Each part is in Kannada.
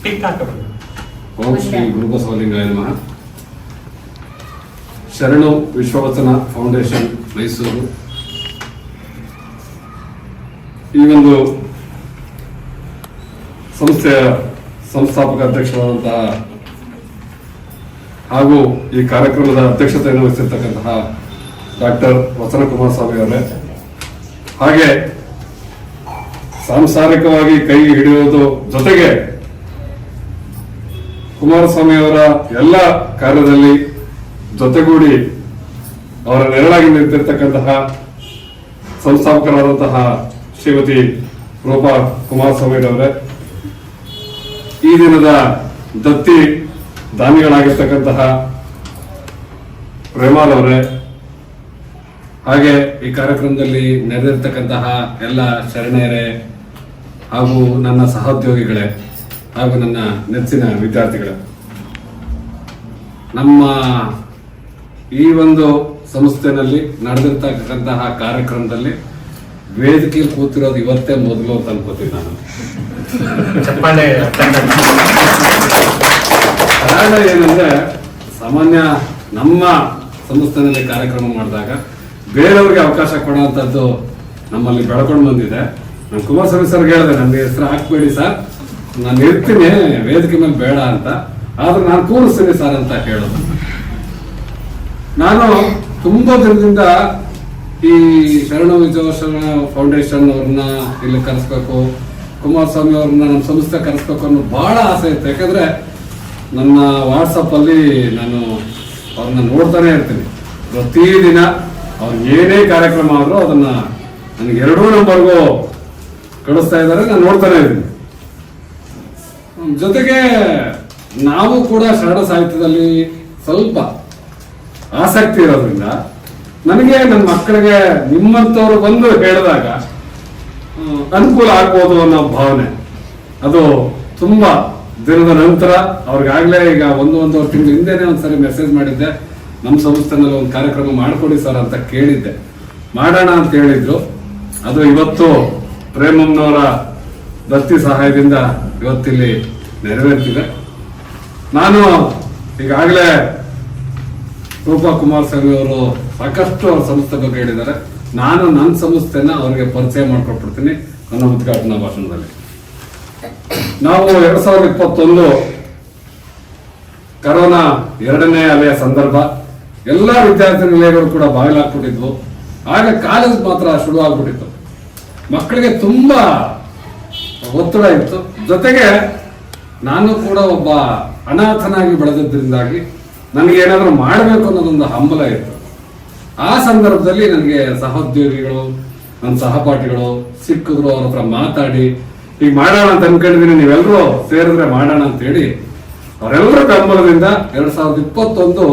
ಓಂ ಶ್ರೀ ಗುರುಬಸವಲಿಂಗಾಯ ನಮಃ. ಶರಣು ವಿಶ್ವವಚನ ಫೌಂಡೇಶನ್ ಮೈಸೂರು ಈ ಒಂದು ಸಂಸ್ಥೆಯ ಸಂಸ್ಥಾಪಕ ಅಧ್ಯಕ್ಷರಾದಂತಹ ಹಾಗೂ ಈ ಕಾರ್ಯಕ್ರಮದ ಅಧ್ಯಕ್ಷತೆಯನ್ನು ವಹಿಸಿರ್ತಕ್ಕಂತಹ ಡಾಕ್ಟರ್ ವಚನ ಕುಮಾರಸ್ವಾಮಿ ಅವರೇ, ಹಾಗೆ ಸಾಂಸಾರಿಕವಾಗಿ ಕೈ ಹಿಡಿಯುವುದು ಜೊತೆಗೆ ಕುಮಾರಸ್ವಾಮಿ ಅವರ ಎಲ್ಲ ಕಾರ್ಯದಲ್ಲಿ ಜೊತೆಗೂಡಿ ಅವರ ನೆರಳಾಗಿ ನಿಂತಿರ್ತಕ್ಕಂತಹ ಸಂಸ್ಥಾಪಕರಾದಂತಹ ಶ್ರೀಮತಿ ರೂಪಾ ಕುಮಾರಸ್ವಾಮಿ ಅವರೇ, ಈ ದಿನದ ದತ್ತಿ ದಾನಿಗಳಾಗಿರ್ತಕ್ಕಂತಹ ಪ್ರೇಮಾಲ್ ಅವರೇ, ಹಾಗೆ ಈ ಕಾರ್ಯಕ್ರಮದಲ್ಲಿ ನೆರೆದಿರ್ತಕ್ಕಂತಹ ಎಲ್ಲ ಶರಣೆಯರೇ ಹಾಗೂ ನನ್ನ ಸಹೋದ್ಯೋಗಿಗಳೇ ಹಾಗೂ ನನ್ನ ನೆಚ್ಚಿನ ವಿದ್ಯಾರ್ಥಿಗಳೇ, ನಮ್ಮ ಈ ಒಂದು ಸಂಸ್ಥೆನಲ್ಲಿ ನಡೆದಿರ್ತಕ್ಕಂತಹ ಕಾರ್ಯಕ್ರಮದಲ್ಲಿ ವೇದಿಕೆಯಲ್ಲಿ ಕೂತಿರೋದು ಇವತ್ತೇ ಮೊದಲು ಅಂತ ಅನ್ಕೋತೀನಿ ನಾನು. ಕಾರಣ ಏನಂದ್ರೆ, ಸಾಮಾನ್ಯ ನಮ್ಮ ಸಂಸ್ಥೆನಲ್ಲಿ ಕಾರ್ಯಕ್ರಮ ಮಾಡಿದಾಗ ಬೇರೆಯವ್ರಿಗೆ ಅವಕಾಶ ಕೊಡುವಂಥದ್ದು ನಮ್ಮಲ್ಲಿ ಬೆಳ್ಕೊಂಡು ಬಂದಿದೆ. ನಾನು ಕುಮಾರಸ್ವಾಮಿ ಸರ್ ಹೇಳಿದೆ, ನನಗೆ ಹೆಸರು ಹಾಕ್ಬೇಡಿ ಸರ್, ನಾನು ಇರ್ತೀನಿ ವೇದಿಕೆ ಮೇಲೆ ಬೇಡ ಅಂತ, ಆದ್ರೆ ನಾನು ಕೂರಿಸ್ತೀನಿ ಸರ್ ಅಂತ ಹೇಳೋದು. ನಾನು ತುಂಬಾ ದಿನದಿಂದ ಈ ಶರಣ ವಿಜಯೋತ್ಸವ ಫೌಂಡೇಶನ್ ಅವ್ರನ್ನ ಇಲ್ಲಿ ಕರೆಸ್ಬೇಕು, ಕುಮಾರಸ್ವಾಮಿ ಅವ್ರನ್ನ ನಮ್ಮ ಸಂಸ್ಥೆ ಕರೆಸ್ಬೇಕು ಅನ್ನೋ ಬಹಳ ಆಸೆ ಇತ್ತು. ಯಾಕಂದ್ರೆ ನನ್ನ ವಾಟ್ಸಪ್ ಅಲ್ಲಿ ನಾನು ಅವ್ರನ್ನ ನೋಡ್ತಾನೆ ಇರ್ತೀನಿ. ಪ್ರತಿದಿನ ಅವ್ರು ಏನೇ ಕಾರ್ಯಕ್ರಮ ಆದ್ರೂ ಅದನ್ನ ನನಗೆ 2 ನಂಬರ್ಗೂ ಕಳಿಸ್ತಾ ಇದ್ದಾರೆ, ನಾನು ನೋಡ್ತಾನೆ ಇದ್ದೀನಿ. ಜೊತೆಗೆ ನಾವು ಕೂಡ ಶರಣ ಸಾಹಿತ್ಯದಲ್ಲಿ ಸ್ವಲ್ಪ ಆಸಕ್ತಿ ಇರೋದ್ರಿಂದ ನನಗೆ ನನ್ನ ಮಕ್ಕಳಿಗೆ ನಿಮ್ಮಂತವ್ರು ಬಂದು ಹೇಳಿದಾಗ ಅನುಕೂಲ ಆಗ್ಬೋದು ಅನ್ನೋ ಭಾವನೆ. ಅದು ತುಂಬಾ ದಿನದ ನಂತರ ಅವ್ರಿಗಾಗ್ಲೇ ಈಗ 1-1.5 ತಿಂಗಳು ಹಿಂದೆನೆ ಒಂದ್ಸರಿ ಮೆಸೇಜ್ ಮಾಡಿದ್ದೆ, ನಮ್ಮ ಸಂಸ್ಥೆನಲ್ಲಿ ಒಂದು ಕಾರ್ಯಕ್ರಮ ಮಾಡ್ಕೊಡಿ ಸರ್ ಅಂತ ಕೇಳಿದ್ದೆ. ಮಾಡೋಣ ಅಂತ ಹೇಳಿದ್ರು. ಅದು ಇವತ್ತು ಪ್ರೇಮಮ್ಮನವರ ದತ್ತಿ ಸಹಾಯದಿಂದ ಇವತ್ತಿಲ್ಲಿ ನೆರವೇರ್ತಿದೆ. ನಾನು ಈಗಾಗಲೇ ರೂಪಾ ಕುಮಾರಸ್ವಾಮಿ ಅವರು ಸಾಕಷ್ಟು ಅವ್ರ ಸಂಸ್ಥೆ ಬಗ್ಗೆ ಹೇಳಿದ್ದಾರೆ. ನಾನು ನನ್ನ ಸಂಸ್ಥೆನ ಅವರಿಗೆ ಪರಿಚಯ ಮಾಡ್ಕೊಟ್ಬಿಡ್ತೀನಿ ನನ್ನ ಉದ್ಘಾಟನಾ ಭಾಷಣದಲ್ಲಿ. ನಾವು 2021 ಕರೋನಾ 2ನೇ ಅಲೆಯ ಸಂದರ್ಭ, ಎಲ್ಲಾ ವಿದ್ಯಾರ್ಥಿ ನಿಲಯಗಳು ಕೂಡ ಬಾಗಿಲಾಗ್ಬಿಟ್ಟಿದ್ವು. ಆಗ ಕಾಲೇಜ್ ಮಾತ್ರ ಶುರು ಆಗ್ಬಿಟ್ಟಿತ್ತು. ಮಕ್ಕಳಿಗೆ ತುಂಬಾ ಒತ್ತಡ ಇತ್ತು. ಜೊತೆಗೆ ನಾನು ಕೂಡ ಒಬ್ಬ ಅನಾಥನಾಗಿ ಬೆಳೆದಿದ್ದರಿಂದಾಗಿ ನನಗೆ ಏನಾದರೂ ಮಾಡಬೇಕು ಅನ್ನೋದೊಂದು ಹಂಬಲ ಇತ್ತು. ಆ ಸಂದರ್ಭದಲ್ಲಿ ನನಗೆ ಸಹೋದ್ಯೋಗಿಗಳು, ನನ್ನ ಸಹಪಾಠಿಗಳು ಸಿಕ್ಕಿದ್ರು. ಅವ್ರ ಹತ್ರ ಮಾತಾಡಿ ಈಗ ಮಾಡೋಣ ಅಂತ ಅನ್ಕೊಂಡಿದ್ದೀನಿ, ನೀವೆಲ್ಲರೂ ಸೇರಿದ್ರೆ ಮಾಡೋಣ ಅಂತ ಹೇಳಿ ಅವರೆಲ್ಲರ ಬೆಂಬಲದಿಂದ 2021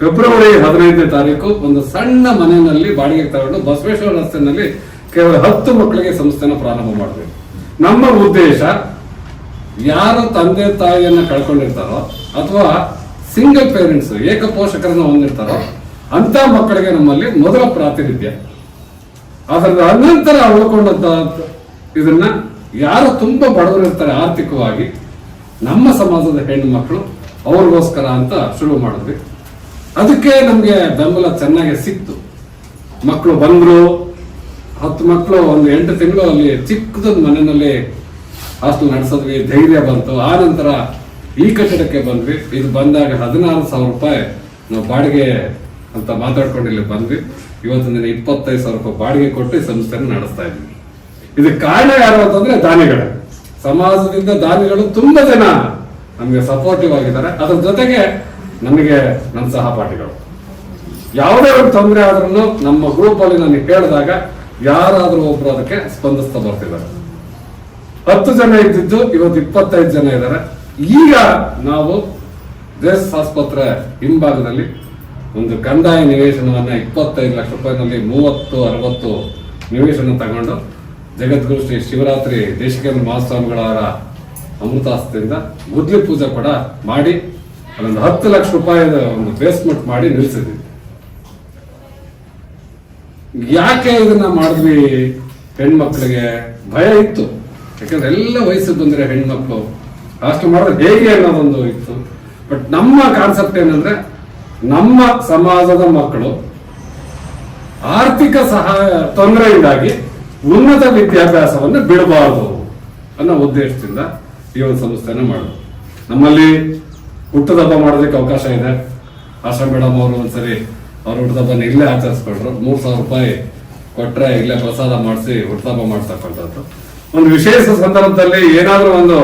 ಫೆಬ್ರವರಿ 15ನೇ ತಾರೀಕು ಒಂದು ಸಣ್ಣ ಮನೆಯಲ್ಲಿ ಬಾಡಿಗೆ ತಗೊಂಡು ಬಸವೇಶ್ವರ ರಸ್ತೆಯಲ್ಲಿ ಕೇವಲ 10 ಮಕ್ಕಳಿಗೆ ಸಂಸ್ಥೆನ ಪ್ರಾರಂಭ ಮಾಡಬೇಕು. ನಮ್ಮ ಉದ್ದೇಶ, ಯಾರು ತಂದೆ ತಾಯಿಯನ್ನ ಕಳ್ಕೊಂಡಿರ್ತಾರೋ ಅಥವಾ ಸಿಂಗಲ್ ಪೇರೆಂಟ್ಸ್ ಏಕ ಪೋಷಕರನ್ನ ಹೊಂದಿರ್ತಾರೋ ಅಂತ ಮಕ್ಕಳಿಗೆ ನಮ್ಮಲ್ಲಿ ಮೊದಲ ಪ್ರಾತಿನಿಧ್ಯ. ಅದರ ಅನಂತರ ಉಳ್ಕೊಂಡಂತ ಇದನ್ನ ಯಾರು ತುಂಬಾ ಬಡವರಿರ್ತಾರೆ ಆರ್ಥಿಕವಾಗಿ, ನಮ್ಮ ಸಮಾಜದ ಹೆಣ್ಣು ಮಕ್ಕಳು ಅವ್ರಿಗೋಸ್ಕರ ಅಂತ ಶುರು ಮಾಡಿದ್ವಿ. ಅದಕ್ಕೆ ನಮ್ಗೆ ಬೆಂಬಲ ಚೆನ್ನಾಗಿ ಸಿಕ್ತು. ಮಕ್ಕಳು ಬಂದ್ರು, 10 ಮಕ್ಕಳು ಒಂದು 8 ತಿಂಗಳು ಅಲ್ಲಿ ಚಿಕ್ಕದೊಂದು ಮನೆಯಲ್ಲಿ ಹಾಸ್ಟೆಲ್ ನಡೆಸಿದ್ವಿ. ಧೈರ್ಯ ಬಂತು. ಆ ನಂತರ ಈ ಕಟ್ಟಡಕ್ಕೆ ಬಂದ್ವಿ. ಇದು ಬಂದಾಗ 16,000 ರೂಪಾಯಿ ನಾವು ಬಾಡಿಗೆ ಅಂತ ಮಾತಾಡ್ಕೊಂಡು ಇಲ್ಲಿ ಬಂದ್ವಿ. ಇವತ್ತಿನ 25,000 ರೂಪಾಯಿ ಬಾಡಿಗೆ ಕೊಟ್ಟು ಈ ಸಂಸ್ಥೆಯನ್ನು ನಡೆಸ್ತಾ ಇದ್ವಿ. ಇದಕ್ಕೆ ಕಾರಣ ಯಾರು ಅಂತಂದ್ರೆ ದಾನಿಗಳೇ. ಸಮಾಜದಿಂದ ದಾನಿಗಳು ತುಂಬಾ ಜನ ನಮ್ಗೆ ಸಪೋರ್ಟಿವ್ ಆಗಿದ್ದಾರೆ. ಅದ್ರ ಜೊತೆಗೆ ನನಗೆ ನನ್ನ ಸಹಪಾಠಿಗಳು ಯಾವುದೇ ಒಂದು ತೊಂದರೆ ಆದ್ರೂ ನಮ್ಮ ಗ್ರೂಪ್ ಅಲ್ಲಿ ನನಗೆ ಹೇಳಿದಾಗ ಯಾರಾದ್ರೂ ಒಬ್ರು ಅದಕ್ಕೆ ಸ್ಪಂದಿಸ್ತಾ ಬರ್ತಿದ್ದಾರೆ. 10 ಜನ ಇದ್ದಿದ್ದು ಇವತ್ತು 25 ಜನ ಇದ್ದಾರೆ. ಈಗ ನಾವು ದೇಶ ಆಸ್ಪತ್ರೆ ಹಿಂಭಾಗದಲ್ಲಿ ಒಂದು ಕಂದಾಯ ನಿವೇಶನವನ್ನ 25 ಲಕ್ಷ ರೂಪಾಯಿನಲ್ಲಿ 30-60 ನಿವೇಶನ ತಗೊಂಡು ಜಗದ್ಗುರು ಶ್ರೀ ಶಿವರಾತ್ರಿ ದೇಶಿಕೇಂದ್ರ ಮಹಾಸ್ವಾಮಿಗಳವರ ಅಮೃತಾಸ್ತಿಯಿಂದ ಗುದ್ಲಿ ಪೂಜೆ ಕೂಡ ಮಾಡಿ ಅಲ್ಲೊಂದು 10 ಲಕ್ಷ ರೂಪಾಯಿದ ಒಂದು ಬೇಸ್ಮೆಂಟ್ ಮಾಡಿ ನಿಲ್ಲಿಸಿದ್ವಿ. ಯಾಕೆ ಇದನ್ನ ಮಾಡಿದ್ವಿ? ಹೆಣ್ಮಕ್ಳಿಗೆ ಭಯ ಇತ್ತು. ಯಾಕಂದ್ರೆ ಎಲ್ಲ ವಯಸ್ಸಿಗೆ ಬಂದ್ರೆ ಹೆಣ್ಮಕ್ಳು ಹಾಸ್ಟೆಲ್ ಮಾಡಿದ್ರೆ ಹೇಗೆ ಅನ್ನೋದೊಂದು ಇತ್ತು. ಬಟ್ ನಮ್ಮ ಕಾನ್ಸೆಪ್ಟ್ ಏನಂದ್ರೆ ನಮ್ಮ ಸಮಾಜದ ಮಕ್ಕಳು ಆರ್ಥಿಕ ಸಹಾಯ ತೊಂದರೆಯಿಂದಾಗಿ ಉನ್ನತ ವಿದ್ಯಾಭ್ಯಾಸವನ್ನು ಬಿಡಬಾರದು ಅನ್ನೋ ಉದ್ದೇಶದಿಂದ ಈ ಒಂದು ಸಂಸ್ಥೆನ ಮಾಡೋದು. ನಮ್ಮಲ್ಲಿ ಹುಟ್ಟುದಬ್ಬ ಮಾಡೋದಕ್ಕೆ ಅವಕಾಶ ಇದೆ. ಆಶಾ ಮೇಡಮ್ ಅವರು ಒಂದ್ಸರಿ ಅವ್ರ ಹುಟ್ಟುದಬ್ಬನ ಇಲ್ಲೇ ಆಚರಿಸ್ಕೊಂಡ್ರು. 3,000 ರೂಪಾಯಿ ಕೊಟ್ರೆ ಇಲ್ಲೇ ಪ್ರಸಾದ ಮಾಡಿಸಿ ಹುಟ್ಟುದಬ್ಬ ಮಾಡ್ತಕ್ಕಂಥದ್ದು. ಒಂದು ವಿಶೇಷ ಸಂದರ್ಭದಲ್ಲಿ ಏನಾದ್ರೂ ಒಂದು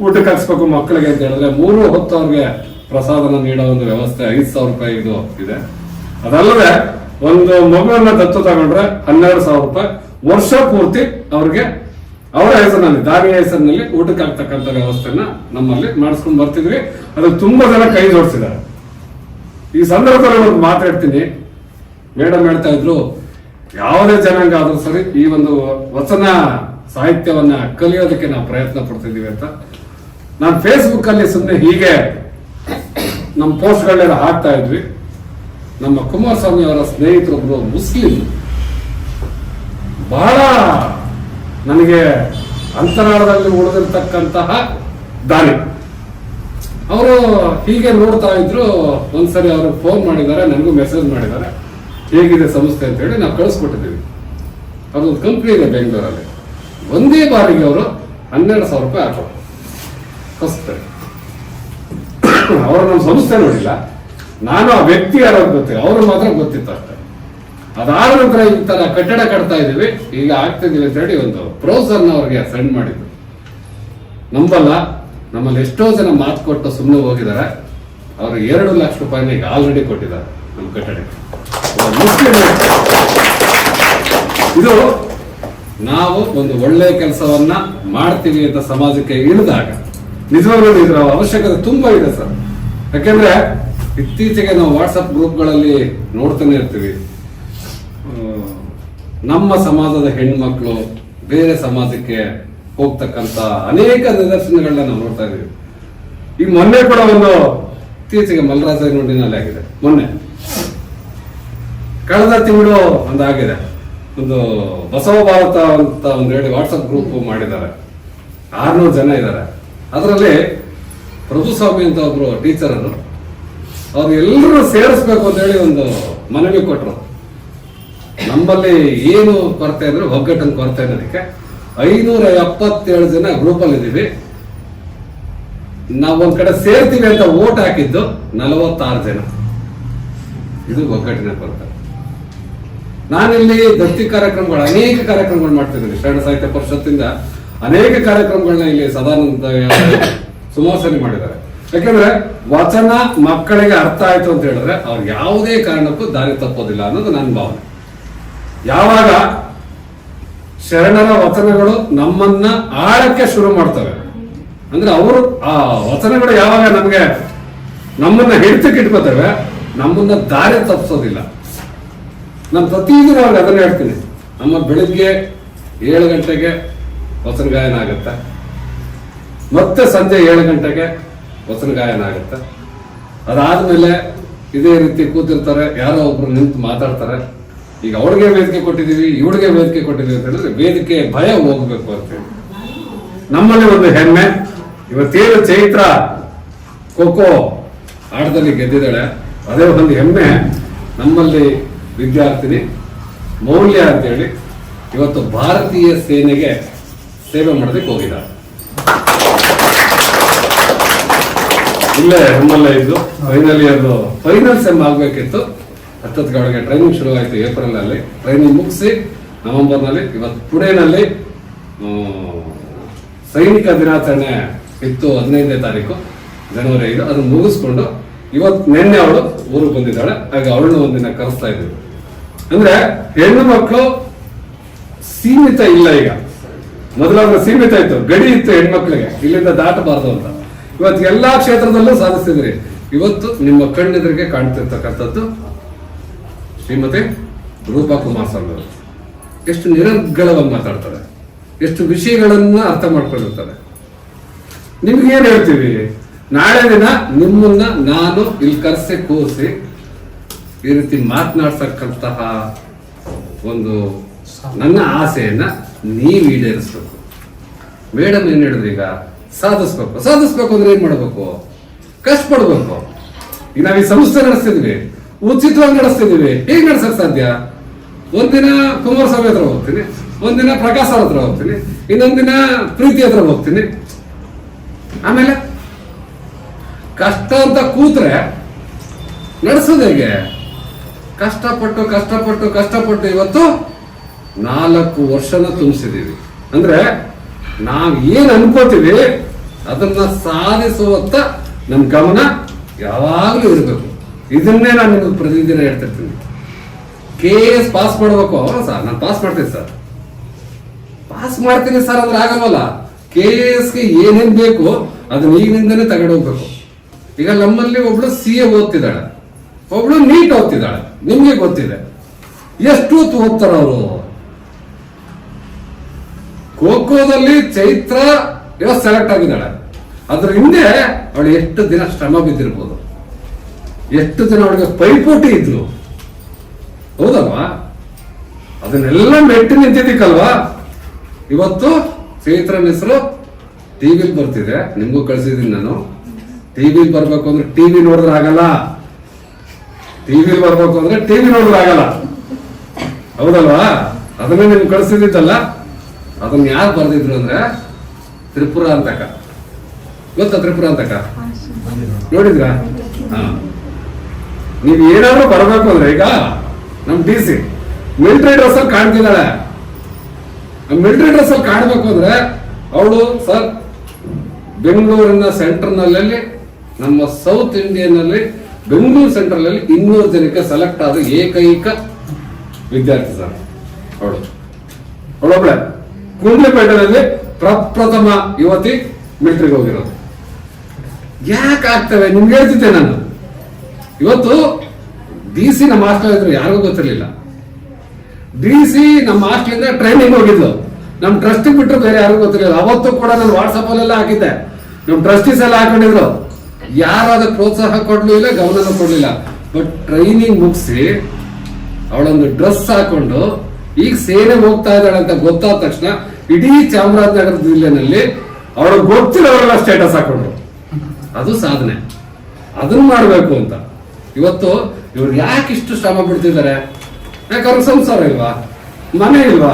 ಊಟಕ್ಕೆ ಹಾಕ್ಸ್ಬೇಕು ಮಕ್ಕಳಿಗೆ ಅಂತ ಹೇಳಿದ್ರೆ 3 ಹೊತ್ತು ಅವ್ರಿಗೆ ಪ್ರಸಾದನ ನೀಡೋ ಒಂದು ವ್ಯವಸ್ಥೆ 5,000 ರೂಪಾಯಿ ಇದು ಇದೆ. ಅದಲ್ಲದೆ ಒಂದು ಮಗುವನ್ನ ದತ್ತು ತಗೊಂಡ್ರೆ 12,000 ರೂಪಾಯಿ ವರ್ಷ ಪೂರ್ತಿ ಅವ್ರಿಗೆ ಅವರ ಹೆಸರಿನಲ್ಲಿ ದಾನಿಯ ಹೆಸರಿನಲ್ಲಿ ಊಟಕ್ಕೆ ಆಗ್ತಕ್ಕಂಥ ವ್ಯವಸ್ಥೆನ ನಮ್ಮಲ್ಲಿ ಮಾಡಿಸ್ಕೊಂಡು ಬರ್ತಿದ್ವಿ. ಅದು ತುಂಬಾ ಜನ ಕೈ ಜೋಡಿಸಿದ್ದಾರೆ. ಈ ಸಂದರ್ಭದಲ್ಲಿ ಒಂದು ಮಾತಾಡ್ತೀನಿ. ಮೇಡಮ್ ಹೇಳ್ತಾ ಇದ್ರು, ಯಾವುದೇ ಜನಾಂಗ ಆದ್ರೂ ಸರಿ ಈ ಒಂದು ವಚನ ಸಾಹಿತ್ಯವನ್ನ ಕಲಿಯೋದಕ್ಕೆ ನಾವು ಪ್ರಯತ್ನ ಪಡ್ತಿದೀವಿ ಅಂತ. ನಾನು ಫೇಸ್ಬುಕ್ ಅಲ್ಲಿ ಸುಮ್ಮನೆ ಹೀಗೆ ನಮ್ಮ ಪೋಸ್ಟ್ಗಳನ್ನೆಲ್ಲ ಹಾಕ್ತಾ ಇದ್ವಿ. ನಮ್ಮ ಕುಮಾರಸ್ವಾಮಿ ಅವರ ಸ್ನೇಹಿತರೊಬ್ರು ಮುಸ್ಲಿಂ, ಬಹಳ ನನಗೆ ಅಂತರಾಳದಲ್ಲಿ ಉಳಿದಿರ್ತಕ್ಕಂತಹ ದಾನಿ, ಅವರು ಹೀಗೆ ನೋಡ್ತಾ ಇದ್ರು. ಒಂದ್ಸರಿ ಅವರು ಫೋನ್ ಮಾಡಿದ್ದಾರೆ, ನನಗೂ ಮೆಸೇಜ್ ಮಾಡಿದ್ದಾರೆ, ಹೇಗಿದೆ ಸಂಸ್ಥೆ ಅಂತ ಹೇಳಿ ನಾವು ಕಳಿಸ್ಕೊಟ್ಟಿದ್ದೀವಿ. ಅದೊಂದು ಕಂಪ್ನಿ ಇದೆ ಬೆಂಗಳೂರಲ್ಲಿ. ಒಂದೇ ಬಾರಿಗೆ ಅವರು 12,000 ರೂಪಾಯಿ ಹಾಕೋ ಕಳಿಸ್ತಾರೆ. ಅವರು ನಮ್ಮ ಸಂಸ್ಥೆ ನೋಡಿಲ್ಲ, ನಾನು ಆ ವ್ಯಕ್ತಿ ಯಾರು ಗೊತ್ತಿಲ್ಲ, ಅವರು ಮಾತ್ರ ಗೊತ್ತಿತ್ತು ಅಷ್ಟೇ. ಅದಾದ ನಂತರ ಈ ತರ ಕಟ್ಟಡ ಕಟ್ತಾ ಇದೀವಿ, ಈಗ ಆಗ್ತಿದೀವಿ ಅಂತ ಹೇಳಿ ಒಂದು ಬ್ರೌಸರ್ನ ಅವ್ರಿಗೆ ಸೆಂಡ್ ಮಾಡಿದ್ರು. ನಂಬಲ್ಲ, ನಮ್ಮಲ್ಲಿ ಎಷ್ಟೋ ಜನ ಮಾತು ಕೊಟ್ಟು ಸುಮ್ಮನೆ ಹೋಗಿದ್ದಾರೆ. ಅವರು 2 ಲಕ್ಷ ರೂಪಾಯಿನ ಈಗ ಆಲ್ರೆಡಿ ಕೊಟ್ಟಿದ್ದಾರೆ ನಮ್ಮ ಕಟ್ಟಡಕ್ಕೆ. ಇದು ನಾವು ಒಂದು ಒಳ್ಳೆಯ ಕೆಲಸವನ್ನ ಮಾಡ್ತೀವಿ ಅಂತ ಸಮಾಜಕ್ಕೆ ಇಳಿದಾಗ ನಿಜವಾಗ್ಲೂ ಇದರ ಅವಶ್ಯಕತೆ ತುಂಬಾ ಇದೆ ಸರ್. ಯಾಕೆಂದ್ರೆ ಇತ್ತೀಚೆಗೆ ನಾವು ವಾಟ್ಸಪ್ ಗ್ರೂಪ್ಗಳಲ್ಲಿ ನೋಡ್ತಾನೆ ಇರ್ತೀವಿ, ನಮ್ಮ ಸಮಾಜದ ಹೆಣ್ಮಕ್ಳು ಬೇರೆ ಸಮಾಜಕ್ಕೆ ಹೋಗ್ತಕ್ಕಂತ ಅನೇಕ ನಿದರ್ಶನಗಳನ್ನ ನಾವು ನೋಡ್ತಾ ಇದೀವಿ. ಈ ಮೊನ್ನೆ ಕೂಡ ಒಂದು ಇತ್ತೀಚೆಗೆ ಮಲ್ರಾಜನಹಳ್ಳಿನಲ್ಲಿ ಆಗಿದೆ. ಮೊನ್ನೆ ಕಳೆದ ತಿಂಗಳು ಒಂದಾಗಿದೆ. ಒಂದು ಬಸವ ಭಾರತ ಅಂತ ಒಂದು ಹೇಳಿ ವಾಟ್ಸಪ್ ಗ್ರೂಪ್ ಮಾಡಿದ್ದಾರೆ. 600 ಜನ ಇದ್ದಾರೆ. ಅದರಲ್ಲಿ ಪ್ರಭುಸ್ವಾಮಿ ಅಂತ ಒಬ್ರು ಟೀಚರ್ ಅವ್ರು ಎಲ್ಲರೂ ಸೇರಿಸ್ಬೇಕು ಅಂತ ಹೇಳಿ ಒಂದು ಮನವಿ ಕೊಟ್ಟರು. ನಮ್ಮಲ್ಲಿ ಏನು ಕೊರತೆ ಅಂದ್ರೆ ಒಗ್ಗಟ್ಟನ್ನು ಕೊರತೆ ಅನ್ನೋದಕ್ಕೆ 577 ಜನ ಗ್ರೂಪ್ ಅಲ್ಲಿ ಇದೀವಿ. ನಾವು ಒಂದ್ ಕಡೆ ಸೇರ್ತೀವಿ ಅಂತ ವೋಟ್ ಹಾಕಿದ್ದು 46 ಜನ. ಇದು ಒಗ್ಗಟ್ಟಿನ ಕೊರತೆ. ನಾನಿಲ್ಲಿ ದತ್ತಿ ಕಾರ್ಯಕ್ರಮಗಳು ಅನೇಕ ಕಾರ್ಯಕ್ರಮಗಳು ಮಾಡ್ತಿದ್ದೀನಿ. ಶರಣ ಸಾಹಿತ್ಯ ಪರಿಷತ್ತಿಂದ ಅನೇಕ ಕಾರ್ಯಕ್ರಮಗಳನ್ನ ಇಲ್ಲಿ ಸದಾನಂದ ಸುಮಾಸನೆ ಮಾಡಿದ್ದಾರೆ. ಯಾಕಂದ್ರೆ ವಚನ ಮಕ್ಕಳಿಗೆ ಅರ್ಥ ಆಯ್ತು ಅಂತ ಹೇಳಿದ್ರೆ ಅವ್ರು ಯಾವುದೇ ಕಾರಣಕ್ಕೂ ದಾರಿ ತಪ್ಪೋದಿಲ್ಲ ಅನ್ನೋದು ನನ್ನ ಭಾವನೆ. ಯಾವಾಗ ಶರಣರ ವಚನಗಳು ನಮ್ಮನ್ನ ಆಳಕ್ಕೆ ಶುರು ಮಾಡ್ತವೆ ಅಂದ್ರೆ ಅವರು ಆ ವಚನಗಳು ಯಾವಾಗ ನಮ್ಮನ್ನ ಹಿಡಿತಕ್ಕೆ ಇಟ್ಕೋತೇವೆ, ನಮ್ಮನ್ನ ದಾರಿ ತಪ್ಪಿಸೋದಿಲ್ಲ. ನಾನು ಪ್ರತಿದಿನ ಅವ್ರಿಗೆ ಅದನ್ನ ಹೇಳ್ತೀನಿ. ನಮ್ಮ ಬೆಳಿಗ್ಗೆ 7 ಗಂಟೆಗೆ ವಚನ ಗಾಯನ ಆಗುತ್ತೆ, ಮತ್ತೆ ಸಂಜೆ 7 ಗಂಟೆಗೆ ವಚನ ಗಾಯನ ಆಗುತ್ತೆ. ಅದಾದ್ಮೇಲೆ ಇದೇ ರೀತಿ ಕೂತಿರ್ತಾರೆ, ಯಾರೋ ಒಬ್ರು ನಿಂತು ಮಾತಾಡ್ತಾರೆ. ಈಗ ಅವಳಿಗೆ ವೇದಿಕೆ ಕೊಟ್ಟಿದೀವಿ, ಇವಳಿಗೆ ವೇದಿಕೆ ಕೊಟ್ಟಿದೀವಿ ಅಂತ ಹೇಳಿದ್ರೆ ವೇದಿಕೆ ಭಯ ಹೋಗ್ಬೇಕು ಅಂತೇಳಿ ನಮ್ಮಲ್ಲಿ ಒಂದು ಹೆಮ್ಮೆ. ಇವತ್ತೇನು ಚೈತ್ರ ಖೋಖೋ ಆಟದಲ್ಲಿ ಗೆದ್ದಿದ್ದಾಳೆ, ಅದೇ ಒಂದು ಹೆಮ್ಮೆ. ನಮ್ಮಲ್ಲಿ ವಿದ್ಯಾರ್ಥಿನಿ ಮೌಲ್ಯ ಅಂತೇಳಿ ಇವತ್ತು ಭಾರತೀಯ ಸೇನೆಗೆ ಸೇವೆ ಮಾಡೋದಕ್ಕೆ ಹೋಗಿದ್ದಾರೆ. ಇಲ್ಲೇ ನಮ್ಮಲ್ಲೇ ಇದ್ದು ಫೈನಲ್ ಸೆಮ್ ಆಗ್ಬೇಕಿತ್ತು. 10ಕ್ಕೆ ಟ್ರೈನಿಂಗ್ ಶುರುವಾಯಿತು. ಏಪ್ರಿಲ್ ಅಲ್ಲಿ ಟ್ರೈನಿಂಗ್ ಮುಗಿಸಿ ನವೆಂಬರ್ನಲ್ಲಿ ಇವತ್ತು ಪುಣೆನಲ್ಲಿ ಸೈನಿಕ ದಿನಾಚರಣೆ ಇತ್ತು 15ನೇ ತಾರೀಕು ಜನವರಿ 5. ಅದನ್ನು ಮುಗಿಸ್ಕೊಂಡು ನಿನ್ನೆ ಅವಳು ಊರಿಗೆ ಬಂದಿದ್ದಾಳೆ. ಹಾಗೆ ಅವಳನ್ನು ಒಂದಿನ ಕರೆಸ್ತಾ ಇದ್ದೀವಿ. ಅಂದ್ರೆ ಹೆಣ್ಣು ಮಕ್ಕಳು ಸೀಮಿತ ಇಲ್ಲ. ಈಗ ಮೊದಲಾದ್ರೆ ಸೀಮಿತ ಇತ್ತು, ಗಡಿ ಇತ್ತು ಹೆಣ್ಮಕ್ಳಿಗೆ, ಇಲ್ಲಿಂದ ದಾಟಬಾರದು ಅಂತ. ಇವತ್ತು ಎಲ್ಲಾ ಕ್ಷೇತ್ರದಲ್ಲೂ ಸಾಧಿಸ್ತಿದ್ರಿ. ಇವತ್ತು ನಿಮ್ಮ ಕಣ್ಣೆದುರಿಗೆ ಕಾಣ್ತಿರ್ತಕ್ಕಂಥದ್ದು ಶ್ರೀಮತಿ ರೂಪಾ ಕುಮಾರಸ್ವಾಮಿ ಅವರು. ಎಷ್ಟು ನಿರರ್ಗಳವಾಗಿ ಮಾತಾಡ್ತಾರೆ, ಎಷ್ಟು ವಿಷಯಗಳನ್ನ ಅರ್ಥ ಮಾಡ್ಕೊಂಡಿರ್ತಾರೆ. ನಿಮ್ಗೇನ್ ಹೇಳ್ತೀವಿ, ನಾಳೆ ದಿನ ನಿಮ್ಮನ್ನ ನಾನು ಇಲ್ಲಿ ಕರೆಸಿ ಕೂರಿಸಿ ಈ ರೀತಿ ಮಾತನಾಡ್ಸಕ್ಕಂತಹ ಒಂದು ನನ್ನ ಆಸೆಯನ್ನ ನೀವು ಈಡೇರಿಸ್ಬೇಕು. ಮೇಡಮ್ ಏನ್ ಹೇಳಿದ್ರು, ಈಗ ಸಾಧಿಸ್ಬೇಕು ಅಂದ್ರೆ ಏನ್ ಮಾಡ್ಬೇಕು? ಕಷ್ಟಪಡ್ಬೇಕು. ಈಗ ನಾವ್ ಈ ಸಂಸ್ಥೆ ನಡೆಸ್ತಿದ್ವಿ, ಉಚಿತವಾಗಿ ನಡೆಸ್ತಿದೀವಿ. ಹೇಗ್ ನಡೆಸಕ್ ಸಾಧ್ಯ? ಒಂದಿನ ಕುಮಾರಸ್ವಾಮಿ ಹತ್ರ ಹೋಗ್ತೀನಿ, ಒಂದಿನ ಪ್ರಕಾಶ್ ಅವ್ರ ಹತ್ರ ಹೋಗ್ತೀನಿ, ಇನ್ನೊಂದಿನ ಪ್ರೀತಿ ಹತ್ರ ಹೋಗ್ತೀನಿ. ಆಮೇಲೆ ಕಷ್ಟ ಅಂತ ಕೂತ್ರೆ ನಡೆಸೋದು ಹೇಗೆ? ಕಷ್ಟಪಟ್ಟು ಇವತ್ತು 4 ವರ್ಷನ ತುಂಬಿಸಿದೀವಿ. ಅಂದ್ರೆ ನಾವ್ ಏನ್ ಅನ್ಕೋತೀವಿ ಅದನ್ನ ಸಾಧಿಸುವತ್ತ ನಮ್ ಗಮನ ಯಾವಾಗ್ಲೂ ಇರ್ಬೇಕು. ಇದನ್ನೇ ನಾನು ನಿಮ್ಗೆ ಪ್ರತಿದಿನ ಹೇಳ್ತಿರ್ತೀನಿ. KS ಪಾಸ್ ಮಾಡ್ಬೇಕು. ಸರ್ ನಾನು ಪಾಸ್ ಮಾಡ್ತೀನಿ ಸರ್, ಅಂದ್ರೆ ಆಗಲ್ವಲ್ಲ. KSಗೆ ಏನೇನ್ ಬೇಕು ಅದನ್ನ ಈಗಿನಿಂದನೇ ತಗೊಂಡು ಹೋಗ್ಬೇಕು. ಈಗ ನಮ್ಮಲ್ಲಿ ಒಬ್ಳು CA ಓದ್ತಿದ್ದಾಳೆ, ಒಬ್ಳು ನೀಟ್ ಓದ್ತಿದ್ದಾಳೆ. ನಿಮ್ಗೆ ಗೊತ್ತಿದೆ ಎಷ್ಟು ಓದ್ತಾರ ಅವರು. ಖೋಖೋದಲ್ಲಿ ಚೈತ್ರ ಇವತ್ತು ಸೆಲೆಕ್ಟ್ ಆಗಿದ್ದಾಳೆ. ಅದ್ರ ಹಿಂದೆ ಅವಳು ಎಷ್ಟು ದಿನ ಶ್ರಮ ಬಿದ್ದಿರ್ಬೋದು, ಎಷ್ಟು ದಿನ ಅವಳಿಗೆ ಪೈಪೋಟಿ ಇದ್ಲು, ಹೌದಲ್ವಾ? ಅದನ್ನೆಲ್ಲ ಮೆಟ್ಟಿ ನಿಂತಿದ್ದಕ್ಕಲ್ವಾ ಇವತ್ತು ಚೈತ್ರನ ಹೆಸರು ಟಿವಿಲಿ ಬರ್ತಿದೆ. ನಿಮ್ಗೂ ಕಳ್ಸಿದೀನಿ ನಾನು. ಟಿವಿಲಿ ಬರ್ಬೇಕು ಅಂದ್ರೆ ಟಿವಿ ನೋಡಿದ್ರೆ ಆಗಲ್ಲ, ಟಿವಿಲಿ ಬರ್ಬೇಕು ಅಂದ್ರೆ ಟಿವಿ ನೋಡಿದ್ರೆ ಆಗಲ್ಲ, ಹೌದಲ್ವಾ? ಅದನ್ನೇ ನಿಮ್ಗೆ ಕಳ್ಸಿದ್ದಲ್ಲ. ಅದನ್ನ ಯಾರು ಬರ್ದಿದ್ರು ಅಂದ್ರೆ ತ್ರಿಪುರ ಅಂತಕ. ಗೊತ್ತಾ ತ್ರಿಪುರ ಅಂತಕ? ನೋಡಿದ್ರ? ನೀವ್ ಏನಾದ್ರೂ ಬರ್ಬೇಕು ಅಂದ್ರೆ, ಈಗ ನಮ್ DC ಮಿಲಿಟರಿ ಡ್ರೆಸ್ ಅಲ್ಲಿ ಕಾಣ್ತಿದ್ದಾಳೆ. ಮಿಲಿಟರಿ ಡ್ರೆಸ್ ಅಲ್ಲಿ ಕಾಣ್ಬೇಕು ಅಂದ್ರೆ ಅವಳು ಸರ್ ಬೆಂಗಳೂರಿನ ಸೆಂಟರ್ ನಲ್ಲಿ, ನಮ್ಮ ಸೌತ್ ಇಂಡಿಯನ್ ಅಲ್ಲಿ ಬೆಂಗಳೂರು ಸೆಂಟ್ರಲ್ ಅಲ್ಲಿ 200 ಜನಕ್ಕೆ ಸೆಲೆಕ್ಟ್ ಆದ ಏಕೈಕ ವಿದ್ಯಾರ್ಥಿ ಸರ್ ಅವಳೊಬ್ಳೆ. ಕುಂಡ್ಲಿಪೇಟೆಯಲ್ಲಿ ಪ್ರಪ್ರಥಮ ಯುವತಿ ಮಿಲಿಟರಿಗೆ ಹೋಗಿರೋದು. ಯಾಕೆ ಆಗ್ತವೆ ನಿಮ್ಗೆ ಹೇಳ್ತಿದ್ದೆ ನಾನು. ಇವತ್ತು DC ನಮ್ಮ ಹಾಸ್ಟೆಲ್ ಇದ್ರು, ಯಾರಿಗೂ ಗೊತ್ತಿರ್ಲಿಲ್ಲ. DC ನಮ್ಮ ಹಾಸ್ಟೆಲಿಂದ ಟ್ರೈನಿಂಗ್ ಹೋಗಿದ್ಲು. ನಮ್ ಟ್ರಸ್ಟಿ ಬಿಟ್ಟರು ಬೇರೆ ಯಾರಿಗೂ ಗೊತ್ತಿರಲಿಲ್ಲ. ಅವತ್ತು ಕೂಡ ನಾನು ವಾಟ್ಸಪ್ ಅಲ್ಲೆಲ್ಲ ಹಾಕಿದ್ದೆ, ನಮ್ ಟ್ರಸ್ಟೀಸ್ ಎಲ್ಲ ಹಾಕೊಂಡಿದ್ರು. ಯಾರು ಅದಕ್ಕೆ ಪ್ರೋತ್ಸಾಹ ಕೊಡ್ಲಿಲ್ಲ, ಗಮನ ಕೊಡ್ಲಿಲ್ಲ. ಬಟ್ ಟ್ರೈನಿಂಗ್ ಮುಗಿಸಿ ಅವಳೊಂದು ಡ್ರೆಸ್ ಹಾಕೊಂಡು ಈಗ ಸೇನೆ ಹೋಗ್ತಾ ಇದ್ದಾಳೆ ಅಂತ ಗೊತ್ತಾದ ತಕ್ಷಣ ಇಡೀ ಚಾಮರಾಜನಗರ ಜಿಲ್ಲೆನಲ್ಲಿ ಅವಳು ಗೊತ್ತಿರೋರೆಲ್ಲ ಸ್ಟೇಟಸ್ ಹಾಕೊಂಡ್ರು. ಅದು ಸಾಧನೆ. ಅದನ್ನ ಮಾಡ್ಬೇಕು ಅಂತ ಇವತ್ತು ಇವ್ರು ಯಾಕೆ ಇಷ್ಟು ಶ್ರಮ ಬಿಡ್ತಿದ್ದಾರೆ? ಯಾಕೆ ಅವ್ರಿಗೆ ಸಂಸಾರ ಇಲ್ವಾ, ಮನೆ ಇಲ್ವಾ?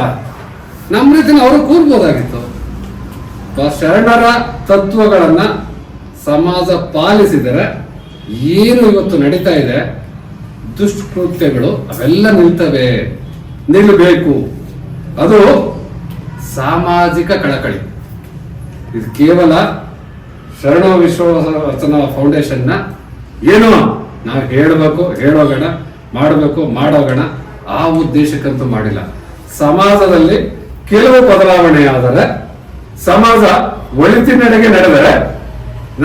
ನಮ್ಮ ರೀತಿನ ಅವರು ಕೂರ್ಬೋದಾಗಿತ್ತು. ಶರಣರ ತತ್ವಗಳನ್ನ ಸಮಾಜ ಪಾಲಿಸಿದರೆ ಏನು ಇವತ್ತು ನಡೀತಾ ಇದೆ ದುಷ್ಕೃತ್ಯಗಳು ಅವೆಲ್ಲ ನಿಲ್ಲಬೇಕು. ಅದು ಸಾಮಾಜಿಕ ಕಳಕಳಿ. ಇದು ಕೇವಲ ಶರಣ ವಿಶ್ವವಚನ ಫೌಂಡೇಶನ್ ನ ಏನೋ ನಾವು ಹೇಳೋಗೋಣ ಮಾಡೋಗೋಣ ಆ ಉದ್ದೇಶಕ್ಕಂತೂ ಮಾಡಿಲ್ಲ. ಸಮಾಜದಲ್ಲಿ ಕೆಲವು ಬದಲಾವಣೆ ಆದರೆ, ಸಮಾಜ ಒಳಿತಿನೆಡೆಗೆ ನಡೆದರೆ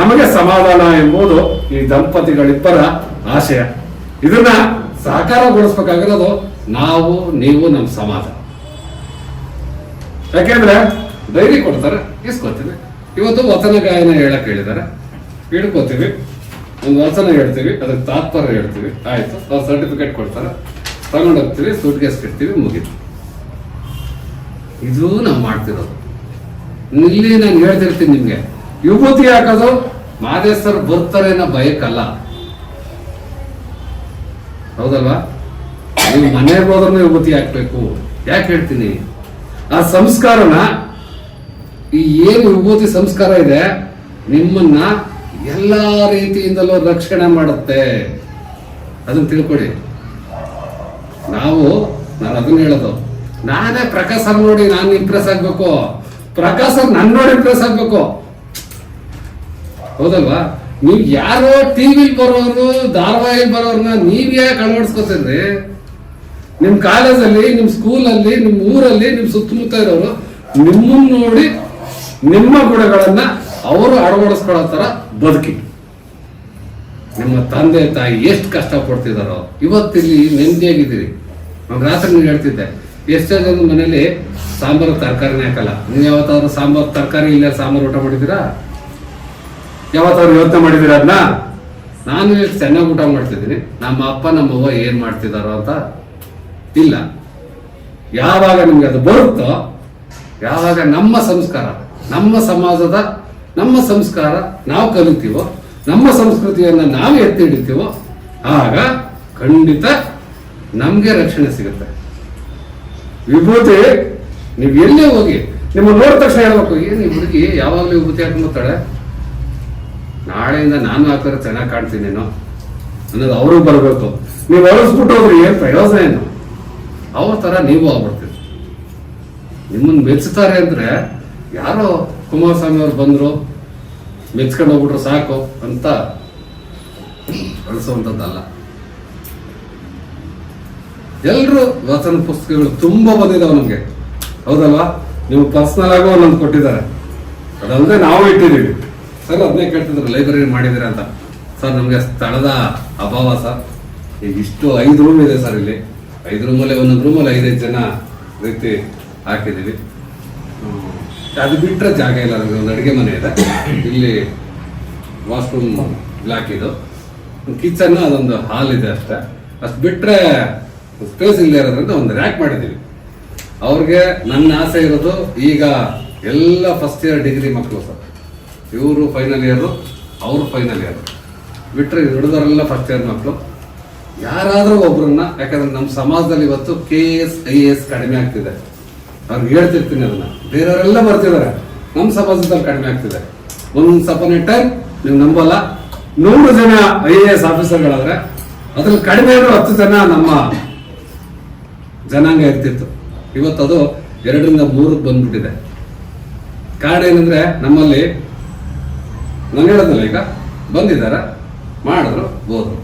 ನಮಗೆ ಸಮಾಧಾನ ಎಂಬುದು ಈ ದಂಪತಿಗಳಿಬ್ಬರ ಆಶಯ. ಇದನ್ನ ಸಾಕಾರಗೊಳಿಸಬೇಕಾಗಿರೋದು ನಾವು, ನೀವು, ನಮ್ಮ ಸಮಾಜ. ಯಾಕೆಂದ್ರೆ ಧೈರ್ಯ ಕೊಡ್ತಾರೆ, ಇಸ್ಕೊತೀವಿ. ಇವತ್ತು ವಚನ ಗಾಯನ ಹೇಳಕ್ ಹೇಳಿದ್ದಾರೆ, ಹಿಡ್ಕೋತೀವಿ. ಒಂದು ವಚನ ಹೇಳ್ತೀವಿ, ಅದಕ್ಕೆ ತಾತ್ಪರ್ಯ ಹೇಳ್ತೀವಿ, ಆಯ್ತು. ಅವ್ರು ಸರ್ಟಿಫಿಕೇಟ್ ಕೊಡ್ತಾರೆ, ತಗೊಂಡೋಗ್ತೀವಿ, ಸೂಟ್ ಕೇಸ್ ಇಡ್ತೀವಿ, ಮುಗಿತು. ಇದು ನಾವು ಮಾಡ್ತಿರೋದು. ಇಲ್ಲಿ ನಾನು ಹೇಳ್ತಿರ್ತೀನಿ ನಿಮ್ಗೆ, ವಿಭೂತಿ ಹಾಕೋದು ಮಾದೇಶ್ವರ್ ಬರ್ತಾರೆ ಅನ್ನೋ ಭಯಕ್ಕಲ್ಲ, ಹೌದಲ್ವಾ? ನೀವು ಮನೆಗೆ ಹೋದ್ರೂ ವಿಭೂತಿ ಹಾಕ್ಬೇಕು. ಯಾಕೆ ಹೇಳ್ತೀನಿ? ಆ ಸಂಸ್ಕಾರನ, ಈ ಏನು ವಿಭೂತಿ ಸಂಸ್ಕಾರ ಇದೆ, ನಿಮ್ಮನ್ನ ಎಲ್ಲಾ ರೀತಿಯಿಂದಲೂ ರಕ್ಷಣೆ ಮಾಡುತ್ತೆ. ಅದನ್ನ ತಿಳ್ಕೊಳ್ಳಿ. ನಾನು ಅದನ್ನ ಹೇಳೋದು, ನಾನೇ ಪ್ರಕಾಶ್ ಸರ್ ನೋಡಿ ನಾನು ಇಂಪ್ರೆಸ್ ಆಗ್ಬೇಕು, ಪ್ರಕಾಶ್ ಸರ್ ನನ್ನ ನೋಡಿ ಇಂಪ್ರೆಸ್ ಆಗ್ಬೇಕು, ಹೌದಲ್ವಾ? ನೀವ್ ಯಾರೋ ಟಿವಿಲಿ ಬರೋರು, ಧಾರಾವಾಹಿ ಬರೋರ್ನ ನೀವ್ ಯಾಕೆ ಅಳವಡಿಸ್ಕೊತೀರಿ? ನಿಮ್ ಕಾಲೇಜಲ್ಲಿ, ನಿಮ್ ಸ್ಕೂಲಲ್ಲಿ, ನಿಮ್ ಊರಲ್ಲಿ, ನಿಮ್ ಸುತ್ತಮುತ್ತ ಇರೋರು ನಿಮ್ಮನ್ನ ನೋಡಿ ನಿಮ್ಮ ಗುಣಗಳನ್ನ ಅವರು ಅಳವಡಿಸ್ಕೊಳ್ಳೋ ತರ ಬದುಕಿ. ನಿಮ್ಮ ತಂದೆ ತಾಯಿ ಎಷ್ಟು ಕಷ್ಟ ಪಡ್ತಿದಾರೋ ಇವತ್ತಿಲ್ಲಿ ನೆಮ್ಮದಿಯಾಗಿದ್ದೀರಿ. ನಾನು ರಾತ್ರಿ ನೀವು ಹೇಳ್ತಿದ್ದೆ, ಎಷ್ಟೋ ಜನ ಮನೇಲಿ ಸಾಂಬಾರು ತರಕಾರಿನೇ ಹಾಕಲ್ಲ. ನೀವು ಯಾವತ್ತಾದ್ರೂ ಸಾಂಬಾರು ತರಕಾರಿ ಇಲ್ಲ ಸಾಂಬಾರು ಊಟ ಮಾಡಿದ್ದೀರಾ? ಯಾವತ್ತಾದ್ರು ಯೋಚನೆ ಮಾಡಿದ್ದೀರಾ ಅದನ್ನ? ನಾನು ಎಷ್ಟು ಚೆನ್ನಾಗಿ ಊಟ ಮಾಡ್ತಿದ್ದೀನಿ, ನಮ್ಮ ಅಪ್ಪ ನಮ್ಮವ್ವ ಏನ್ ಮಾಡ್ತಿದಾರೋ ಅಂತ ಇಲ್ಲ. ಯಾವಾಗ ನಿಮ್ಗೆ ಅದು ಬರುತ್ತೋ, ಯಾವಾಗ ನಮ್ಮ ಸಂಸ್ಕಾರ, ನಮ್ಮ ಸಮಾಜದ ನಮ್ಮ ಸಂಸ್ಕಾರ ನಾವು ಕಲಿತೀವೋ, ನಮ್ಮ ಸಂಸ್ಕೃತಿಯನ್ನ ನಾವು ಎತ್ತಿ ಹಿಡಿತೀವೋ, ಆಗ ಖಂಡಿತ ನಮ್ಗೆ ರಕ್ಷಣೆ ಸಿಗುತ್ತೆ. ವಿಭೂತಿ ನೀವು ಎಲ್ಲೇ ಹೋಗಿ ನಿಮ್ಮ ನೋಡಿದ ತಕ್ಷಣ ಹೇಳ್ಬೇಕು, ಏನು ಈ ಹುಡುಗಿ ಯಾವಾಗಲೂ ವಿಭೂತಿ ಹಾಕೊಂಡ್ಬರ್ತಾಳೆ, ನಾಳೆಯಿಂದ ನಾನು ಹಾಕಿದ್ರೆ ಚೆನ್ನಾಗಿ ಕಾಣ್ತೀನೇನೋ ಅನ್ನೋದು ಅವ್ರಿಗೆ ಬರಬೇಕು. ನೀವು ಅಳಿಸ್ಬಿಟ್ಟು ಹೋದ್ರೆ ಏನ್ ಪ್ರಯೋಜನ ಏನು? ಅವ್ರ ತರ ನೀವು ಆಗ್ಬಿಡ್ತೀರಿ. ನಿಮ್ಮನ್ನ ಮೆಚ್ಚುತ್ತಾರೆ ಅಂದ್ರೆ ಯಾರೋ ಕುಮಾರಸ್ವಾಮಿ ಅವ್ರು ಬಂದ್ರು ಮೆಚ್ಕೊಂಡು ಹೋಗ್ಬಿಟ್ರು ಸಾಕು ಅಂತ ಅಳಿಸುವಂಥದ್ದಲ್ಲ. ಎಲ್ರು ವಚನ ಪುಸ್ತಕಗಳು ತುಂಬಾ ಬಂದಿದಾವೆ ನಮ್ಗೆ, ಹೌದಲ್ವಾ? ನೀವು ಪರ್ಸನಲ್ ಆಗಿ ಒಂದೊಂದು ಕೊಟ್ಟಿದ್ದಾರೆ, ಅದಲ್ಲದೆ ನಾವು ಇಟ್ಟಿದ್ದೀವಿ. ಸರ್ ಅದನ್ನೇ ಕೇಳ್ತಿದ್ರು, ಲೈಬ್ರರಿ ಮಾಡಿದಿರ ಅಂತ. ಸರ್ ನಮ್ಗೆ ಸ್ಥಳದ ಅಭಾವ ಸರ್. ಈಗ ಇಷ್ಟು 5 ರೂಮ್ ಇದೆ ಸರ್. ಇಲ್ಲಿ 5 ರೂಮಲ್ಲಿ ಒಂದೊಂದು ರೂಮಲ್ಲಿ 5-5 ಜನ ರೀತಿ ಹಾಕಿದೀವಿ. ಅದು ಬಿಟ್ರೆ ಜಾಗ ಇಲ್ಲ. ನಮಗೆ ಒಂದು ಅಡುಗೆ ಮನೆ ಇದೆ, ಇಲ್ಲಿ ವಾಶ್ರೂಮ್ ಹಾಕಿದ್ದು, ಕಿಚನ್, ಅದೊಂದು ಹಾಲ್ ಇದೆ ಅಷ್ಟೇ. ಅಷ್ಟು ಬಿಟ್ರೆ ಸ್ಪೇಸ್ ಇಲ್ಲದೆ ಇರೋದ್ರಿಂದ ಒಂದು ರ್ಯಾಕ್ ಮಾಡಿದ್ದೀವಿ. ಅವ್ರಿಗೆ ನನ್ನ ಆಸೆ ಇರೋದು, ಈಗ ಎಲ್ಲ ಫಸ್ಟ್ ಇಯರ್ ಡಿಗ್ರಿ ಮಕ್ಕಳು ಸರ್, ಇವರು ಫೈನಲ್ ಇಯರು, ಅವರು ಫೈನಲ್ ಇಯರ್ ಬಿಟ್ರೆ ಹಿಡಿದವರೆಲ್ಲ ಫಸ್ಟ್ ಇಯರ್ ಮಕ್ಕಳು. ಯಾರಾದ್ರೂ ಒಬ್ರನ್ನ, ಯಾಕಂದ್ರೆ ನಮ್ಮ ಸಮಾಜದಲ್ಲಿ ಇವತ್ತು KS IAS ಕಡಿಮೆ ಆಗ್ತಿದೆ. ಅವ್ರಿಗೆ ಹೇಳ್ತಿರ್ತೀನಿ ಅದನ್ನ, ಬೇರೆಯವರೆಲ್ಲ ಬರ್ತಿದ್ದಾರೆ, ನಮ್ಮ ಸಮಾಜದಲ್ಲಿ ಕಡಿಮೆ ಆಗ್ತಿದೆ. ಒಂದ್ ಸಪನೆ ಟೈಮ್ ನೀವು ನಂಬಲ್ಲ, 100 ಜನ IAS ಆಫೀಸರ್ಗಳಾದ್ರೆ ಅದ್ರಲ್ಲಿ ಕಡಿಮೆ ಇರೋ 10 ಜನ ನಮ್ಮ ಜನಾಂಗ ಇರ್ತಿತ್ತು. ಇವತ್ತದು 2ರಿಂದ 3 ಬಂದ್ಬಿಟ್ಟಿದೆ. ಕಾರಣ ಏನಂದ್ರೆ ನಮ್ಮಲ್ಲಿ, ನಾನು ಹೇಳೋದಲ್ಲ, ಈಗ ಬಂದಿದ್ದಾರೆ, ಮಾಡಿದ್ರು, ಹೋದ್ರು.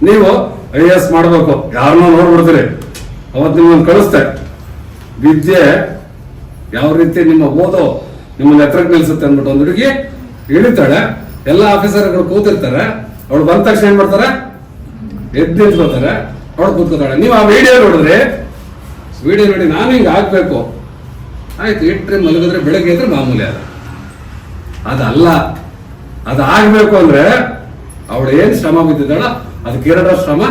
ನೀವು IAS ಮಾಡ್ಬೇಕು, ಯಾರನ್ನೋ ನೋಡ್ಬಿಡ್ತೀರಿ, ಅವತ್ತು ನಿಮ್ಮನ್ನು ಕಳಿಸ್ತೆ. ವಿದ್ಯೆ ಯಾವ ರೀತಿ ನಿಮ್ಮ ಓದೋ ನಿಮ್ಮನ್ನ ಎತ್ತರಕ್ಕೆ ನಿಲ್ಸುತ್ತೆ ಅಂದ್ಬಿಟ್ಟು ಒಂದು ಹುಡುಗಿ ಇಳಿತಾಳೆ, ಎಲ್ಲ ಆಫೀಸರ್ಗಳು ಕೂತಿರ್ತಾರೆ, ಅವಳು ಬಂದ ತಕ್ಷಣ ಏನ್ ಮಾಡ್ತಾರೆ, ಎದ್ದು ನಿಂತ್ಕೋತಾರೆ, ಅವಳು ಕೂತ್ಕೋತಾಳೆ. ನೀವು ಆ ವಿಡಿಯೋ ನೋಡಿದ್ರೆ, ವಿಡಿಯೋ ನೋಡಿ ನಾನು ಹಿಂಗೆ ಆಗ್ಬೇಕು, ಆಯ್ತು, ಇಟ್ರೆ ಮಲಗಿದ್ರೆ ಬೆಳಗ್ಗೆ ಇದ್ರೆ ಮಾಮೂಲಿ. ಅದಲ್ಲ, ಅದಾಗಬೇಕು ಅಂದ್ರೆ ಅವಳು ಏನ್ ಶ್ರಮ ಬಿದ್ದಿದ್ದಾಳ ಅದಕ್ಕೆ 2 ಶ್ರಮ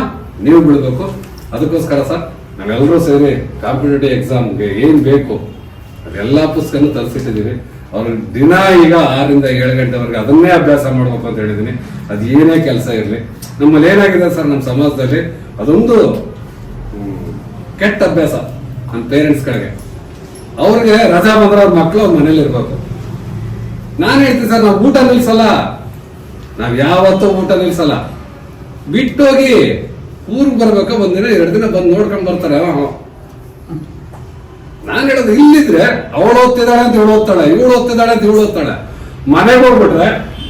ನೀವು ಬಿಡ್ಬೇಕು. ಅದಕ್ಕೋಸ್ಕರ ಸರ್ ನಾವೆಲ್ಲರೂ ಸೇರಿ ಕಾಂಪಿಟೇಟಿವ್ ಎಕ್ಸಾಮ್ಗೆ ಏನ್ ಬೇಕು ಅದೆಲ್ಲ ಪುಸ್ತಕನೂ ತರಿಸಿಟ್ಟಿದ್ದೀವಿ. ಅವ್ರಿಗೆ ದಿನ ಈಗ 6ರಿಂದ 7 ಗಂಟೆವರೆಗೆ ಅದನ್ನೇ ಅಭ್ಯಾಸ ಮಾಡ್ಬೇಕು ಅಂತ ಹೇಳಿದೀನಿ. ಅದು ಏನೇ ಕೆಲಸ ಇರಲಿ. ನಮ್ಮಲ್ಲಿ ಏನಾಗಿದೆ ಸರ್, ನಮ್ಮ ಸಮಾಜದಲ್ಲಿ ಅದೊಂದು ಕೆಟ್ಟ ಅಭ್ಯಾಸ ನಮ್ಮ ಪೇರೆಂಟ್ಸ್ಗಳಿಗೆ. ಅವ್ರಿಗೆ ರಜಾ ಬಂದ್ರೆ ಅವ್ರ ಮಕ್ಕಳು ಅವ್ರ ಮನೇಲಿ ಇರ್ಬೇಕು. ನಾನು ಹೇಳ್ತೀನಿ ಸರ್, ನಾವು ಊಟ ನಿಲ್ಸಲ್ಲ, ನಾವ್ ಯಾವತ್ತೂ ಊಟ ನಿಲ್ಸಲ್ಲ. ಬಿಟ್ಟೋಗಿ ಊರಿಗೆ ಬರ್ಬೇಕು, 1 ದಿನ 2 ದಿನ ಬಂದು ನೋಡ್ಕೊಂಡ್ ಬರ್ತಾರೆ. ನಾನು ಹೇಳೋದು, ಇಲ್ಲಿದ್ರೆ ಅವಳು ಓದ್ತಿದ್ದಾಳೆ ಅಂತ ಇವಳು ಓದ್ತಾಳೆ, ಇವಳು ಓದ್ತಿದ್ದಾಳೆ ಅಂತ ಇವಳು ಓದ್ತಾಳೆ. ಮನೆಗೆ ಹೋಗ್ಬಿಟ್ರೆ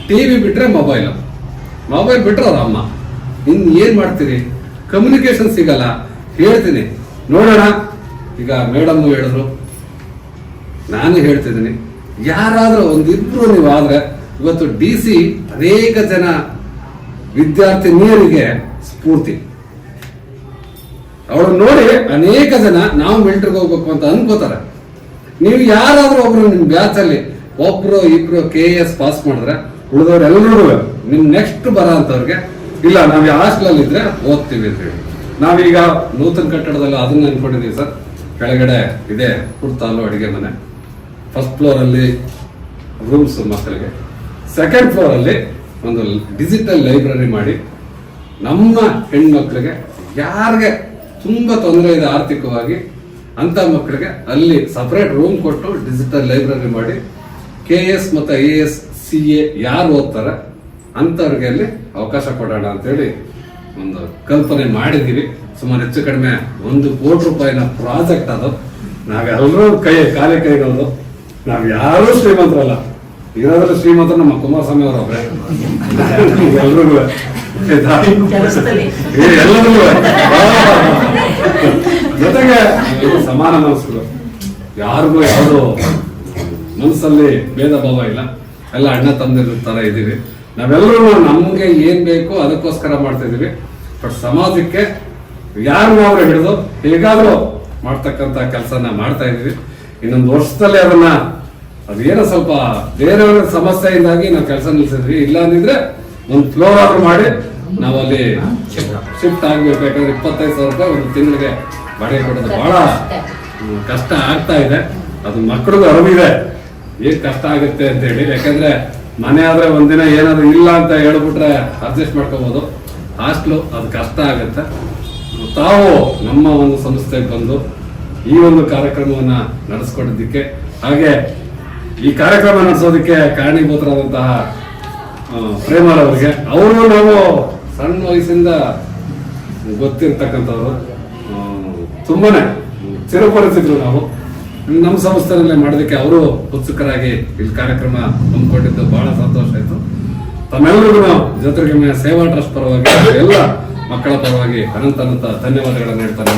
TV ಬಿಟ್ರೆ ಮೊಬೈಲ್ ಬಿಟ್ರೆ ಅವ್ರ ಅಮ್ಮ. ಇನ್ ಏನ್ ಮಾಡ್ತೀರಿ? ಕಮ್ಯುನಿಕೇಶನ್ ಸಿಗಲ್ಲ. ಹೇಳ್ತೀನಿ ನೋಡೋಣ. ಈಗ ಮೇಡಮ್ ಹೇಳಿದ್ರು, ನಾನು ಹೇಳ್ತಿದ್ದೀನಿ, ಯಾರಾದ್ರೂ ಒಂದಿಬ್ರು ನೀವು ಆದ್ರೆ, ಇವತ್ತು DC ಅನೇಕ ಜನ ವಿದ್ಯಾರ್ಥಿನಿಯರಿಗೆ ಸ್ಫೂರ್ತಿ. ಅವಳು ನೋಡಿ ಅನೇಕ ಜನ ನಾವು ಮಿಲಿಟರಿಗೆ ಹೋಗ್ಬೇಕು ಅಂತ ಅನ್ಕೋತಾರೆ. ನೀವು ಯಾರಾದ್ರೂ ಒಬ್ರು ನಿಮ್ ಬ್ಯಾಚ್ ಅಲ್ಲಿ ಒಬ್ರು ಇಬ್ರು KS ಪಾಸ್ ಮಾಡಿದ್ರೆ ಉಳಿದವ್ರೆಲ್ಲರೂ ನಿಮ್ ನೆಕ್ಸ್ಟ್ ಬರ ಅಂತವ್ರಿಗೆ, ಇಲ್ಲ ನಾವ್ ಹಾಸ್ಟೆಲ್ ಅಲ್ಲಿ ಇದ್ರೆ ಓದ್ತೀವಿ ಅಂತ ಹೇಳಿ. ನಾವೀಗ ನೂತನ ಕಟ್ಟಡದಲ್ಲಿ ಅದನ್ನ ಅನ್ಕೊಂಡಿದೀವಿ ಸರ್. ಕೆಳಗಡೆ ಇದೆ ಕುಡ್ತಾಲು ಅಡಿಗೆ ಮನೆ, ಫಸ್ಟ್ ಫ್ಲೋರ್ ಅಲ್ಲಿ ರೂಮ್ಸ್ ಮಕ್ಕಳಿಗೆ, ಸೆಕೆಂಡ್ ಫ್ಲೋರ್ ಅಲ್ಲಿ ಒಂದು ಡಿಜಿಟಲ್ ಲೈಬ್ರರಿ ಮಾಡಿ ನಮ್ಮ ಹೆಣ್ಮಕ್ಳಿಗೆ ಯಾರಿಗೆ ತುಂಬಾ ತೊಂದರೆ ಇದೆ ಆರ್ಥಿಕವಾಗಿ ಅಂತ ಮಕ್ಕಳಿಗೆ ಅಲ್ಲಿ ಸಪರೇಟ್ ರೂಮ್ ಕೊಟ್ಟು ಡಿಜಿಟಲ್ ಲೈಬ್ರರಿ ಮಾಡಿ KS ಮತ್ತು IAS CA ಯಾರು ಓದ್ತಾರೆ ಅಂತವ್ರಿಗೆ ಅಲ್ಲಿ ಅವಕಾಶ ಕೊಡೋಣ ಅಂತೇಳಿ ಒಂದು ಕಲ್ಪನೆ ಮಾಡಿದೀವಿ. ಸುಮಾರು ಹೆಚ್ಚು ಕಡಿಮೆ 1 ಕೋಟಿ ರೂಪಾಯಿನ ಪ್ರಾಜೆಕ್ಟ್ ಅದು. ನಾವೆಲ್ಲರೂ ಕಾಲೇ ಕೈಗೋದು. ನಾವ್ ಯಾರು ಶ್ರೀಮಂತರಲ್ಲ, ಇರೋದ್ರಲ್ಲಿ ಶ್ರೀಮಂತರು ನಮ್ಮ ಕುಮಾರಸ್ವಾಮಿ ಅವರೊಬ್ರೆ. ಎಲ್ರಿಗೂ ಎಲ್ಲರಿಗೂ ಜೊತೆಗೆ ಸಮಾನ ಮನಸ್ಸುಗಳು, ಯಾರಿಗೂ ಯಾವುದು ಮನಸ್ಸಲ್ಲಿ ಭೇದ ಭಾವ ಇಲ್ಲ, ಎಲ್ಲ ಅಣ್ಣ ತಮ್ಮದಿರ ತರ ಇದೀವಿ. ನಾವೆಲ್ಲರೂ ನಮ್ಗೆ ಏನ್ ಬೇಕು ಅದಕ್ಕೋಸ್ಕರ ಮಾಡ್ತಾ ಇದೀವಿ. ಬಟ್ ಸಮಾಜಕ್ಕೆ ಯಾರು ಹಿಡಿದು ಹೇಗಾದ್ರೂ ಮಾಡ್ತಕ್ಕಂತ ಕೆಲಸನ ಮಾಡ್ತಾ ಇದೀವಿ. ಇನ್ನೊಂದು ವರ್ಷದಲ್ಲಿ ಅದನ್ನ ಅದೇನೋ ಸ್ವಲ್ಪ ಬೇರೆಯವರ ಸಮಸ್ಯೆಯಿಂದಾಗಿ ನಾವು ಕೆಲಸ ನಿಲ್ಸಿದ್ವಿ. ಇಲ್ಲ ಅಂದಿದ್ರೆ ಒಂದು ಫ್ಲೋರ್ ಆರ್ಡರ್ ಮಾಡಿ ನಾವು ಅಲ್ಲಿ ಶಿಫ್ಟ್ ಆಗ್ಬೇಕು. ಯಾಕಂದ್ರೆ 25,000 ರೂಪಾಯಿ ಒಂದು ತಿಂಗಳಿಗೆ ಬಾಡಿಗೆ ಕೊಡೋದು ಬಹಳ ಕಷ್ಟ ಆಗ್ತಾ ಇದೆ. ಅದು ಮಕ್ಕಳಿಗೂ ಅರಿವಿದೆ. ಏನ್ ಕಷ್ಟ ಆಗುತ್ತೆ ಅಂತ ಹೇಳಿ. ಯಾಕಂದ್ರೆ ಮನೆ ಆದ್ರೆ ಒಂದಿನ ಏನಾದ್ರು ಇಲ್ಲ ಅಂತ ಹೇಳ್ಬಿಟ್ರೆ ಅಡ್ಜಸ್ಟ್ ಮಾಡ್ಕೋಬಹುದು. ಹಾಸ್ಟ್ಲು ಅದು ಕಷ್ಟ ಆಗುತ್ತೆ. ತಾವು ನಮ್ಮ ಒಂದು ಸಂಸ್ಥೆಗೆ ಬಂದು ಈ ಒಂದು ಕಾರ್ಯಕ್ರಮವನ್ನ ನಡೆಸ್ಕೊಟ್ಟಿದ್ದಕ್ಕೆ, ಹಾಗೆ ಈ ಕಾರ್ಯಕ್ರಮ ನಡೆಸೋದಕ್ಕೆ ಕಾರಣೀಭೂತರಾದಂತಹ ಪ್ರೇಮಲ್ ಅವರಿಗೆ, ಅವರು ನಾವು ಸಣ್ಣ ವಯಸ್ಸಿಂದ ಗೊತ್ತಿರ್ತಕ್ಕಂಥವ್ರು, ತುಂಬಾನೇ ಚಿರಪರಿಚಿತರು. ನಾವು ನಮ್ಮ ಸಂಸ್ಥೆಯಲ್ಲೇ ಮಾಡೋದಕ್ಕೆ ಅವರು ಉತ್ಸುಕರಾಗಿ ಇಲ್ಲಿ ಕಾರ್ಯಕ್ರಮ ಹಮ್ಮಿಕೊಂಡಿದ್ದು ಬಹಳ ಸಂತೋಷ ಆಯ್ತು. ತಮ್ಮೆಲ್ಲರಿಗೂ ಜೊತೆಗೆ ಸೇವಾ ಟ್ರಸ್ಟ್ ಪರವಾಗಿ ಎಲ್ಲ ಮಕ್ಕಳ ಪರವಾಗಿ ಅನಂತ ಧನ್ಯವಾದಗಳನ್ನು ಹೇಳ್ತಾರೆ.